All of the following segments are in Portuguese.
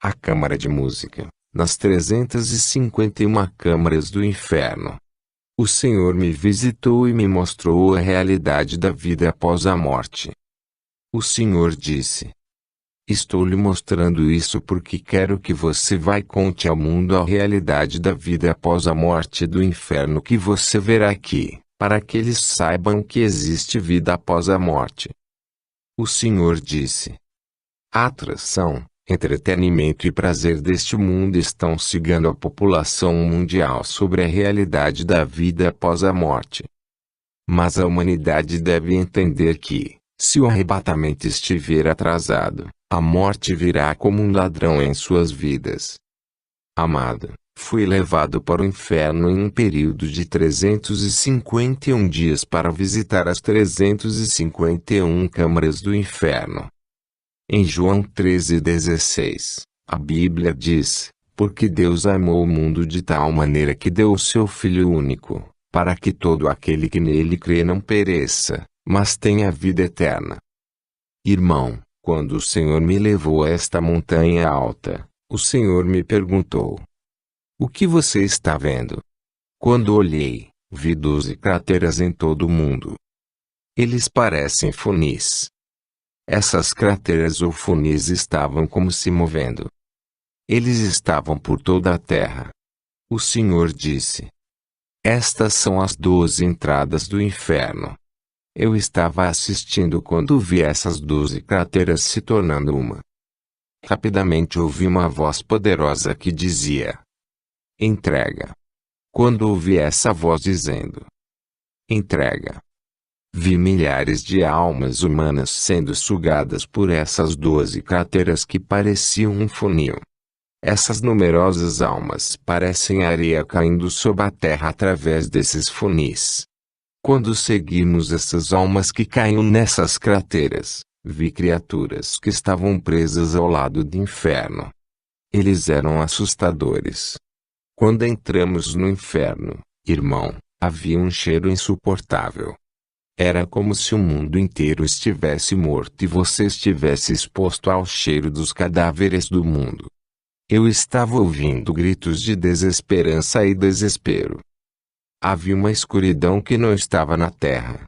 a câmara de música, nas 351 câmaras do inferno. O Senhor me visitou e me mostrou a realidade da vida após a morte. O Senhor disse: estou lhe mostrando isso porque quero que você vá e conte ao mundo a realidade da vida após a morte do inferno que você verá aqui, para que eles saibam que existe vida após a morte. O Senhor disse: a atração, entretenimento e prazer deste mundo estão cegando a população mundial sobre a realidade da vida após a morte. Mas a humanidade deve entender que, se o arrebatamento estiver atrasado, a morte virá como um ladrão em suas vidas. Amado, fui levado para o inferno em um período de 351 dias para visitar as 351 câmaras do inferno. Em João 13,16, a Bíblia diz: porque Deus amou o mundo de tal maneira que deu o seu Filho único, para que todo aquele que nele crê não pereça, mas tenha vida eterna. Irmão, quando o Senhor me levou a esta montanha alta, o Senhor me perguntou: o que você está vendo? Quando olhei, vi 12 crateras em todo o mundo. Eles parecem funis. Essas crateras ou funis estavam como se movendo. Eles estavam por toda a terra. O Senhor disse: estas são as 12 entradas do inferno. Eu estava assistindo quando vi essas 12 crateras se tornando uma. Rapidamente ouvi uma voz poderosa que dizia: entrega. Quando ouvi essa voz dizendo: entrega, vi milhares de almas humanas sendo sugadas por essas 12 crateras que pareciam um funil. Essas numerosas almas parecem areia caindo sobre a terra através desses funis. Quando seguimos essas almas que caíam nessas crateras, vi criaturas que estavam presas ao lado do inferno. Eles eram assustadores. Quando entramos no inferno, irmão, havia um cheiro insuportável. Era como se o mundo inteiro estivesse morto e você estivesse exposto ao cheiro dos cadáveres do mundo. Eu estava ouvindo gritos de desesperança e desespero. Havia uma escuridão que não estava na terra.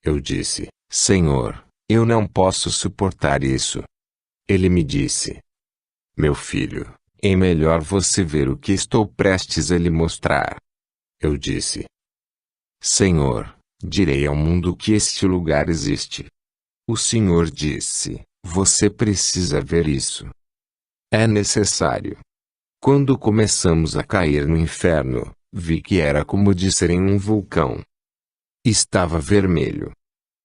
Eu disse: Senhor, eu não posso suportar isso. Ele me disse: meu filho, é melhor você ver o que estou prestes a lhe mostrar. Eu disse: Senhor, direi ao mundo que este lugar existe. O Senhor disse: você precisa ver isso. É necessário. Quando começamos a cair no inferno, vi que era como de ser em um vulcão. Estava vermelho.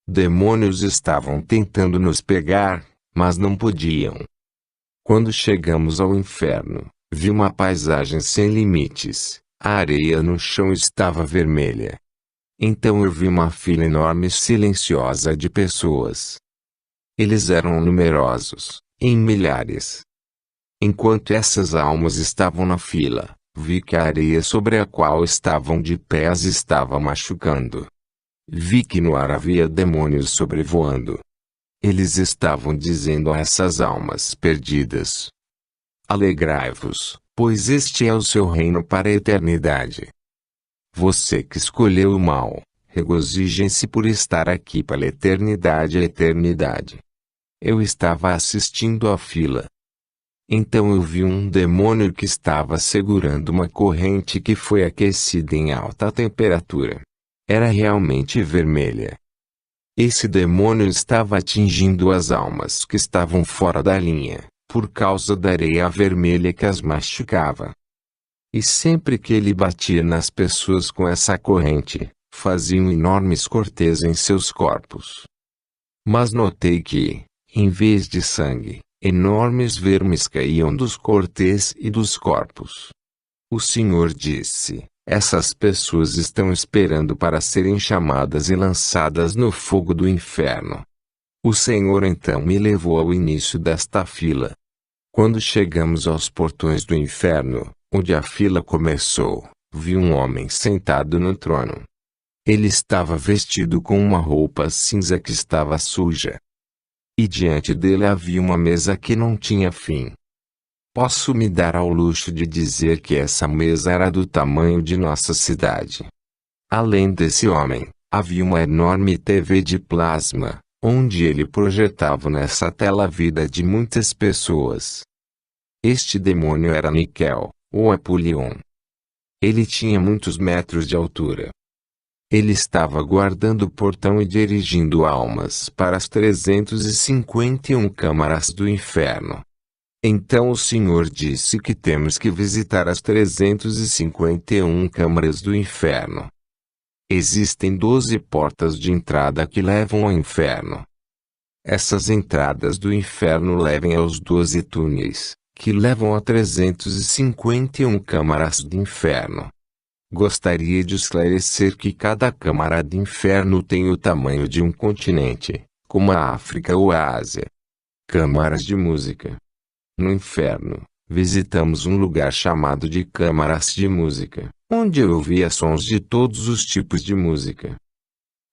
Demônios estavam tentando nos pegar, mas não podiam. Quando chegamos ao inferno, vi uma paisagem sem limites. A areia no chão estava vermelha. Então eu vi uma fila enorme e silenciosa de pessoas. Eles eram numerosos, em milhares. Enquanto essas almas estavam na fila, vi que a areia sobre a qual estavam de pé as estava machucando. Vi que no ar havia demônios sobrevoando. Eles estavam dizendo a essas almas perdidas: alegrai-vos, pois este é o seu reino para a eternidade. Você que escolheu o mal, regozijem-se por estar aqui para a eternidade e a eternidade. Eu estava assistindo à fila. Então eu vi um demônio que estava segurando uma corrente que foi aquecida em alta temperatura. Era realmente vermelha. Esse demônio estava atingindo as almas que estavam fora da linha, por causa da areia vermelha que as machucava. E sempre que ele batia nas pessoas com essa corrente, faziam enormes cortes em seus corpos. Mas notei que, em vez de sangue, enormes vermes caíam dos cortes e dos corpos. O Senhor disse: essas pessoas estão esperando para serem chamadas e lançadas no fogo do inferno. O Senhor então me levou ao início desta fila. Quando chegamos aos portões do inferno, onde a fila começou, vi um homem sentado no trono. Ele estava vestido com uma roupa cinza que estava suja. E diante dele havia uma mesa que não tinha fim. Posso me dar ao luxo de dizer que essa mesa era do tamanho de nossa cidade. Além desse homem, havia uma enorme TV de plasma, onde ele projetava nessa tela a vida de muitas pessoas. Este demônio era Níquel, ou Apulion. Ele tinha muitos metros de altura. Ele estava guardando o portão e dirigindo almas para as 351 câmaras do inferno. Então o Senhor disse que temos que visitar as 351 câmaras do inferno. Existem 12 portas de entrada que levam ao inferno. Essas entradas do inferno levam aos 12 túneis, que levam a 351 câmaras do inferno. Gostaria de esclarecer que cada câmara do inferno tem o tamanho de um continente, como a África ou a Ásia. Câmaras de música. No inferno, visitamos um lugar chamado de câmaras de música, onde eu ouvia sons de todos os tipos de música.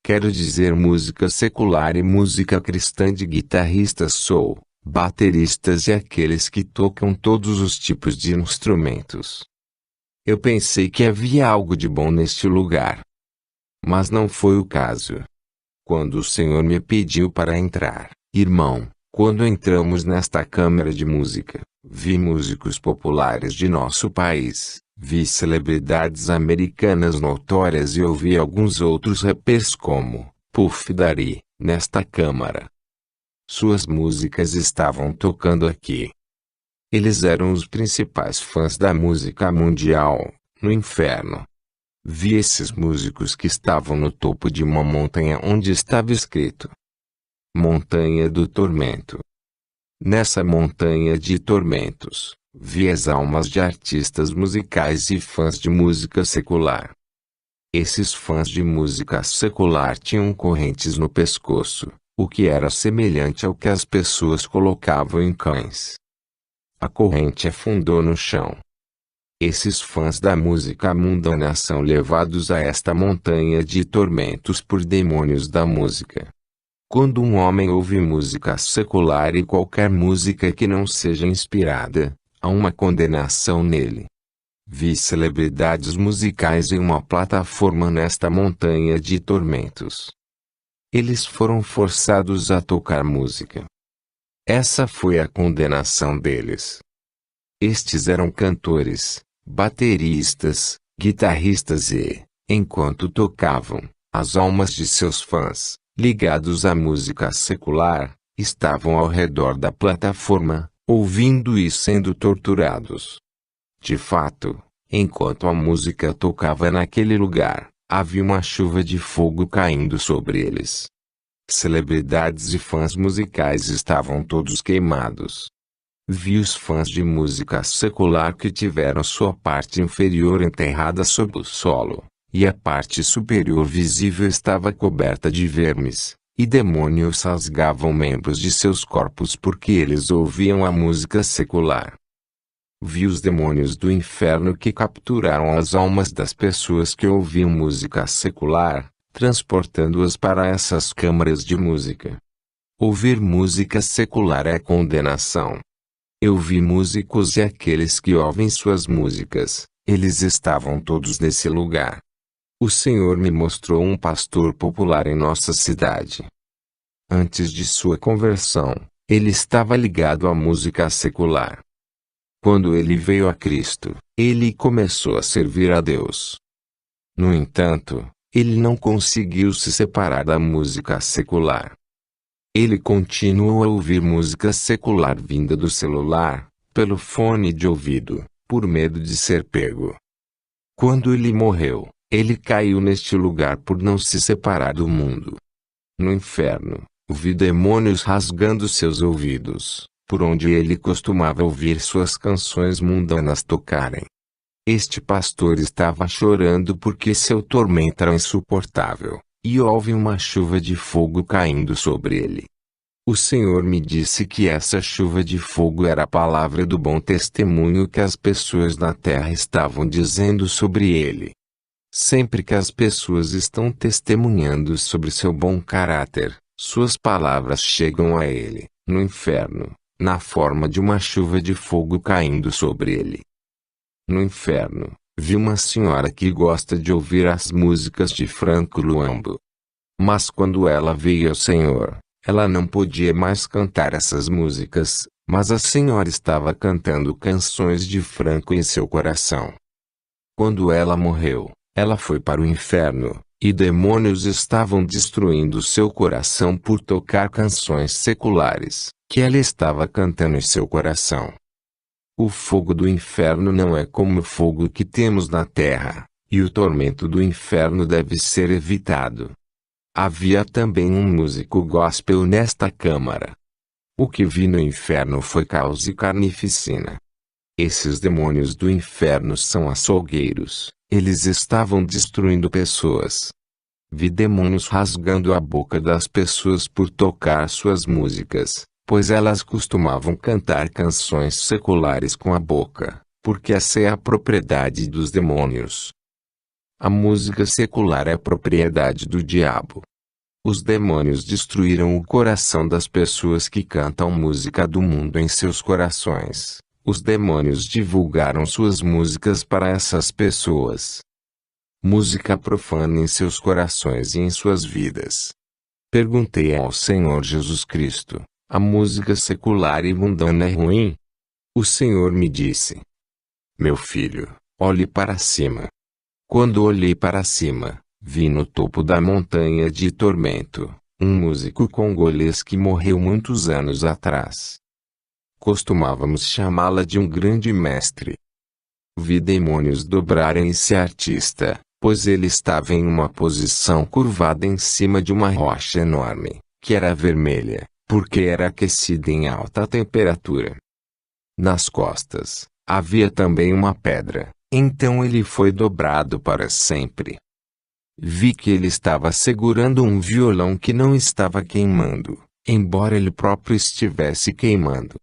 Quero dizer música secular e música cristã de guitarristas soul, bateristas e aqueles que tocam todos os tipos de instrumentos. Eu pensei que havia algo de bom neste lugar. Mas não foi o caso. Quando o Senhor me pediu para entrar, irmão, quando entramos nesta câmara de música, vi músicos populares de nosso país, vi celebridades americanas notórias e ouvi alguns outros rappers como Puff Daddy, nesta câmara. Suas músicas estavam tocando aqui. Eles eram os principais fãs da música mundial, no inferno. Vi esses músicos que estavam no topo de uma montanha onde estava escrito Montanha do Tormento. Nessa montanha de tormentos, vi as almas de artistas musicais e fãs de música secular. Esses fãs de música secular tinham correntes no pescoço, o que era semelhante ao que as pessoas colocavam em cães. A corrente afundou no chão. Esses fãs da música mundana são levados a esta montanha de tormentos por demônios da música. Quando um homem ouve música secular e qualquer música que não seja inspirada, há uma condenação nele. Vi celebridades musicais em uma plataforma nesta montanha de tormentos. Eles foram forçados a tocar música. Essa foi a condenação deles. Estes eram cantores, bateristas, guitarristas e, enquanto tocavam, as almas de seus fãs, ligados à música secular, estavam ao redor da plataforma, ouvindo e sendo torturados. De fato, enquanto a música tocava naquele lugar, havia uma chuva de fogo caindo sobre eles. Celebridades e fãs musicais estavam todos queimados. Vi os fãs de música secular que tiveram sua parte inferior enterrada sob o solo, e a parte superior visível estava coberta de vermes, e demônios rasgavam membros de seus corpos porque eles ouviam a música secular. Vi os demônios do inferno que capturaram as almas das pessoas que ouviam música secular, transportando-as para essas câmaras de música. Ouvir música secular é condenação. Eu vi músicos e aqueles que ouvem suas músicas, eles estavam todos nesse lugar. O Senhor me mostrou um pastor popular em nossa cidade. Antes de sua conversão, ele estava ligado à música secular. Quando ele veio a Cristo, ele começou a servir a Deus. No entanto, ele não conseguiu se separar da música secular. Ele continuou a ouvir música secular vinda do celular, pelo fone de ouvido, por medo de ser pego. Quando ele morreu, ele caiu neste lugar por não se separar do mundo. No inferno, vi demônios rasgando seus ouvidos, por onde ele costumava ouvir suas canções mundanas tocarem. Este pastor estava chorando porque seu tormento era insuportável, e houve uma chuva de fogo caindo sobre ele. O Senhor me disse que essa chuva de fogo era a palavra do bom testemunho que as pessoas na terra estavam dizendo sobre ele. Sempre que as pessoas estão testemunhando sobre seu bom caráter, suas palavras chegam a ele, no inferno, na forma de uma chuva de fogo caindo sobre ele. No inferno, vi uma senhora que gosta de ouvir as músicas de Franco Luambo. Mas quando ela veio ao Senhor, ela não podia mais cantar essas músicas, mas a senhora estava cantando canções de Franco em seu coração. Quando ela morreu, ela foi para o inferno, e demônios estavam destruindo seu coração por tocar canções seculares, que ela estava cantando em seu coração. O fogo do inferno não é como o fogo que temos na terra, e o tormento do inferno deve ser evitado. Havia também um músico gospel nesta câmara. O que vi no inferno foi caos e carnificina. Esses demônios do inferno são açougueiros, eles estavam destruindo pessoas. Vi demônios rasgando a boca das pessoas por tocar suas músicas, pois elas costumavam cantar canções seculares com a boca, porque essa é a propriedade dos demônios. A música secular é propriedade do diabo. Os demônios destruíram o coração das pessoas que cantam música do mundo em seus corações. Os demônios divulgaram suas músicas para essas pessoas. Música profana em seus corações e em suas vidas. Perguntei ao Senhor Jesus Cristo: a música secular e mundana é ruim? O Senhor me disse: meu filho, olhe para cima. Quando olhei para cima, vi no topo da montanha de tormento, um músico congolês que morreu muitos anos atrás. Costumávamos chamá-la de um grande mestre. Vi demônios dobrarem esse artista, pois ele estava em uma posição curvada em cima de uma rocha enorme, que era vermelha, porque era aquecida em alta temperatura. Nas costas, havia também uma pedra, então ele foi dobrado para sempre. Vi que ele estava segurando um violão que não estava queimando, embora ele próprio estivesse queimando.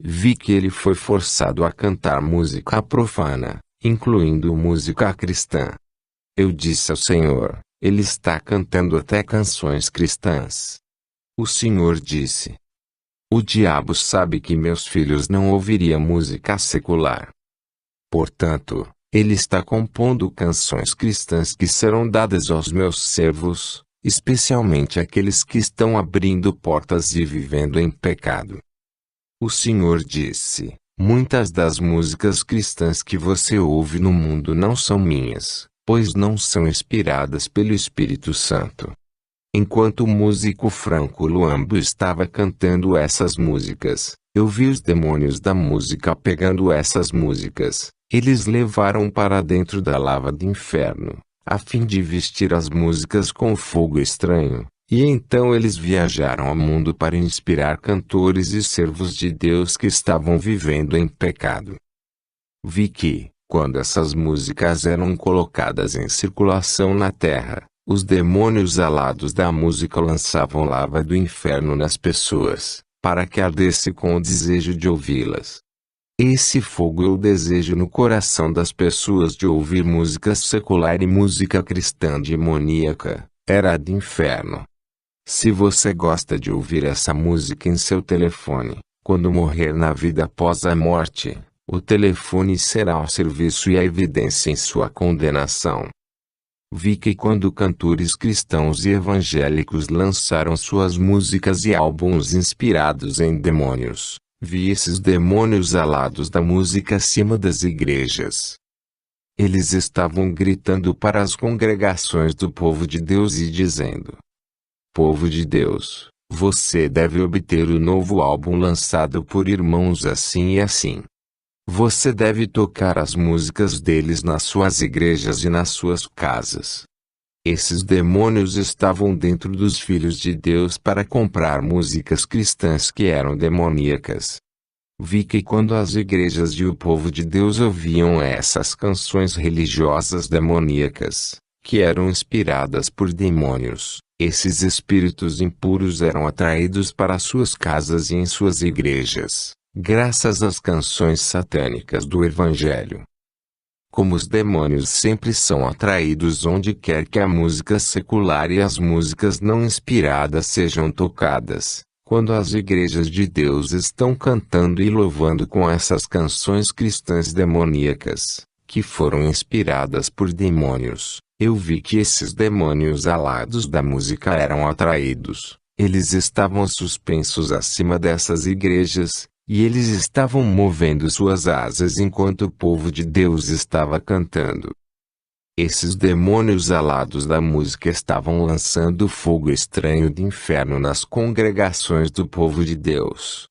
Vi que ele foi forçado a cantar música profana, incluindo música cristã. Eu disse ao Senhor: ele está cantando até canções cristãs. O Senhor disse: o diabo sabe que meus filhos não ouviriam música secular. Portanto, ele está compondo canções cristãs que serão dadas aos meus servos, especialmente aqueles que estão abrindo portas e vivendo em pecado. O Senhor disse: muitas das músicas cristãs que você ouve no mundo não são minhas, pois não são inspiradas pelo Espírito Santo. Enquanto o músico Franco Luambo estava cantando essas músicas, eu vi os demônios da música pegando essas músicas. Eles levaram para dentro da lava do inferno, a fim de vestir as músicas com fogo estranho, e então eles viajaram ao mundo para inspirar cantores e servos de Deus que estavam vivendo em pecado. Vi que, quando essas músicas eram colocadas em circulação na terra, os demônios alados da música lançavam lava do inferno nas pessoas, para que ardesse com o desejo de ouvi-las. Esse fogo eu desejo no coração das pessoas de ouvir música secular e música cristã demoníaca, era do inferno. Se você gosta de ouvir essa música em seu telefone, quando morrer na vida após a morte, o telefone será ao serviço e a evidência em sua condenação. Vi que quando cantores cristãos e evangélicos lançaram suas músicas e álbuns inspirados em demônios, vi esses demônios alados da música acima das igrejas. Eles estavam gritando para as congregações do povo de Deus e dizendo: povo de Deus, você deve obter o novo álbum lançado por irmãos assim e assim. Você deve tocar as músicas deles nas suas igrejas e nas suas casas. Esses demônios estavam dentro dos filhos de Deus para comprar músicas cristãs que eram demoníacas. Vi que quando as igrejas e o povo de Deus ouviam essas canções religiosas demoníacas, que eram inspiradas por demônios, esses espíritos impuros eram atraídos para suas casas e em suas igrejas, graças às canções satânicas do Evangelho. Como os demônios sempre são atraídos onde quer que a música secular e as músicas não inspiradas sejam tocadas, quando as igrejas de Deus estão cantando e louvando com essas canções cristãs demoníacas, que foram inspiradas por demônios, eu vi que esses demônios alados da música eram atraídos. Eles estavam suspensos acima dessas igrejas, e eles estavam movendo suas asas enquanto o povo de Deus estava cantando. Esses demônios alados da música estavam lançando fogo estranho do inferno nas congregações do povo de Deus.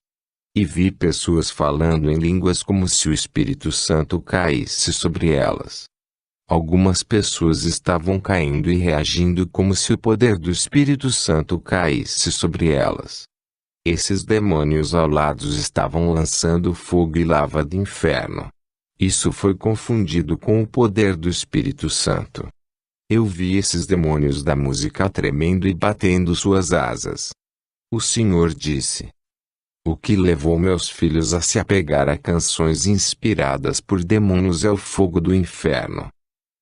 E vi pessoas falando em línguas como se o Espírito Santo caísse sobre elas. Algumas pessoas estavam caindo e reagindo como se o poder do Espírito Santo caísse sobre elas. Esses demônios alados estavam lançando fogo e lava do inferno. Isso foi confundido com o poder do Espírito Santo. Eu vi esses demônios da música tremendo e batendo suas asas. O Senhor disse: o que levou meus filhos a se apegar a canções inspiradas por demônios é o fogo do inferno.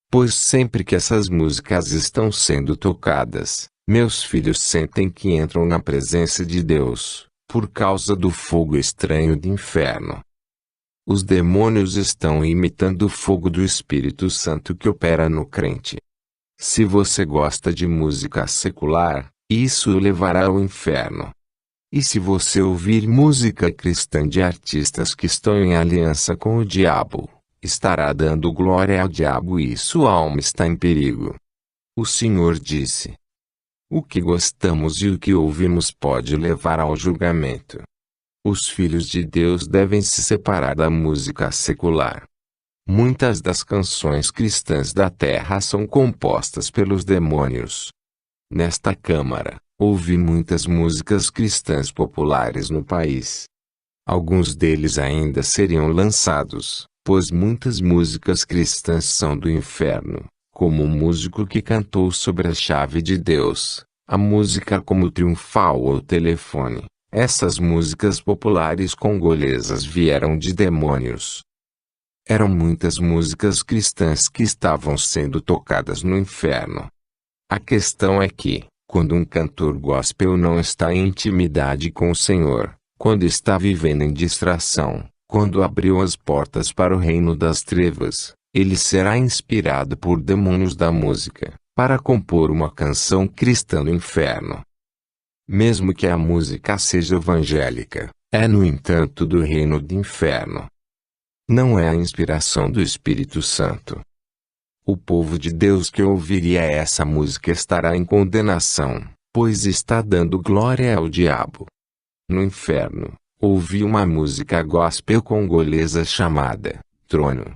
Pois sempre que essas músicas estão sendo tocadas, meus filhos sentem que entram na presença de Deus, por causa do fogo estranho do inferno. Os demônios estão imitando o fogo do Espírito Santo que opera no crente. Se você gosta de música secular, isso o levará ao inferno. E se você ouvir música cristã de artistas que estão em aliança com o diabo, estará dando glória ao diabo e sua alma está em perigo. O Senhor disse: o que gostamos e o que ouvimos pode levar ao julgamento. Os filhos de Deus devem se separar da música secular. Muitas das canções cristãs da terra são compostas pelos demônios. Nesta Câmara, ouvi muitas músicas cristãs populares no país. Alguns deles ainda seriam lançados, pois muitas músicas cristãs são do inferno, como o músico que cantou sobre a chave de Deus, a música como Triunfal ou Telefone. Essas músicas populares congolesas vieram de demônios. Eram muitas músicas cristãs que estavam sendo tocadas no inferno. A questão é que, quando um cantor gospel não está em intimidade com o Senhor, quando está vivendo em distração, quando abriu as portas para o reino das trevas, ele será inspirado por demônios da música, para compor uma canção cristã do inferno. Mesmo que a música seja evangélica, é no entanto do reino do inferno. Não é a inspiração do Espírito Santo. O povo de Deus que ouviria essa música estará em condenação, pois está dando glória ao diabo. No inferno, ouvi uma música gospel congolesa chamada Trono.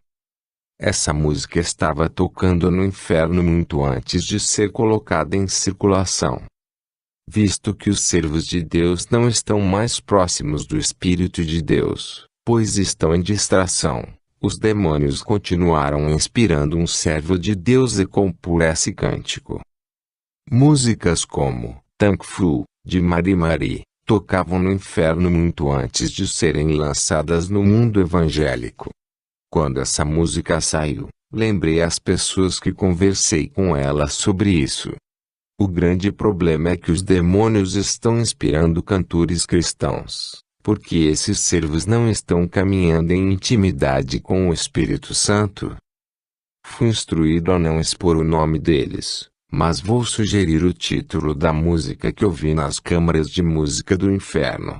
Essa música estava tocando no inferno muito antes de ser colocada em circulação. Visto que os servos de Deus não estão mais próximos do Espírito de Deus, pois estão em distração, os demônios continuaram inspirando um servo de Deus a compor esse cântico. Músicas como Thankful, de Mari Mari, tocavam no inferno muito antes de serem lançadas no mundo evangélico. Quando essa música saiu, lembrei as pessoas que conversei com elas sobre isso. O grande problema é que os demônios estão inspirando cantores cristãos, porque esses servos não estão caminhando em intimidade com o Espírito Santo. Fui instruído a não expor o nome deles, mas vou sugerir o título da música que ouvi nas câmaras de música do inferno.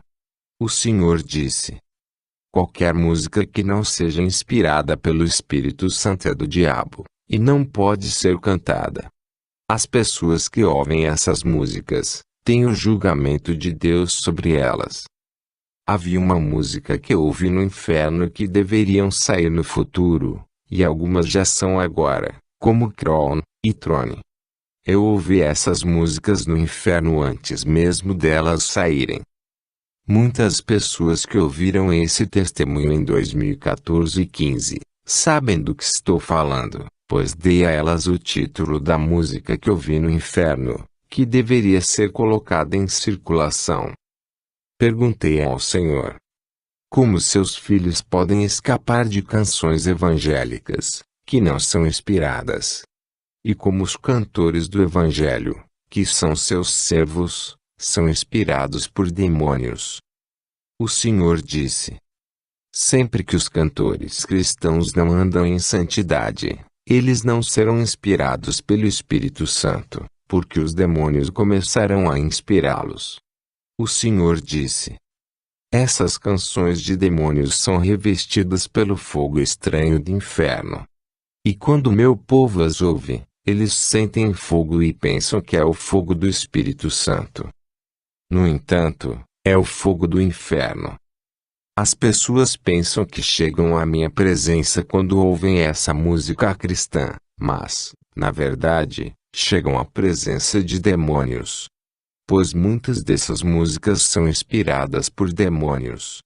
O Senhor disse: qualquer música que não seja inspirada pelo Espírito Santo é do diabo, e não pode ser cantada. As pessoas que ouvem essas músicas, têm o julgamento de Deus sobre elas. Havia uma música que ouvi no inferno que deveriam sair no futuro, e algumas já são agora, como Crown e Throne. Eu ouvi essas músicas no inferno antes mesmo delas saírem. Muitas pessoas que ouviram esse testemunho em 2014 e 15, sabem do que estou falando, pois dei a elas o título da música que ouvi no inferno, que deveria ser colocada em circulação. Perguntei ao Senhor: como seus filhos podem escapar de canções evangélicas, que não são inspiradas? E como os cantores do Evangelho, que são seus servos, são inspirados por demônios. O Senhor disse: sempre que os cantores cristãos não andam em santidade, eles não serão inspirados pelo Espírito Santo, porque os demônios começarão a inspirá-los. O Senhor disse: essas canções de demônios são revestidas pelo fogo estranho do inferno. E quando meu povo as ouve, eles sentem fogo e pensam que é o fogo do Espírito Santo. No entanto, é o fogo do inferno. As pessoas pensam que chegam à minha presença quando ouvem essa música cristã, mas, na verdade, chegam à presença de demônios. Pois muitas dessas músicas são inspiradas por demônios.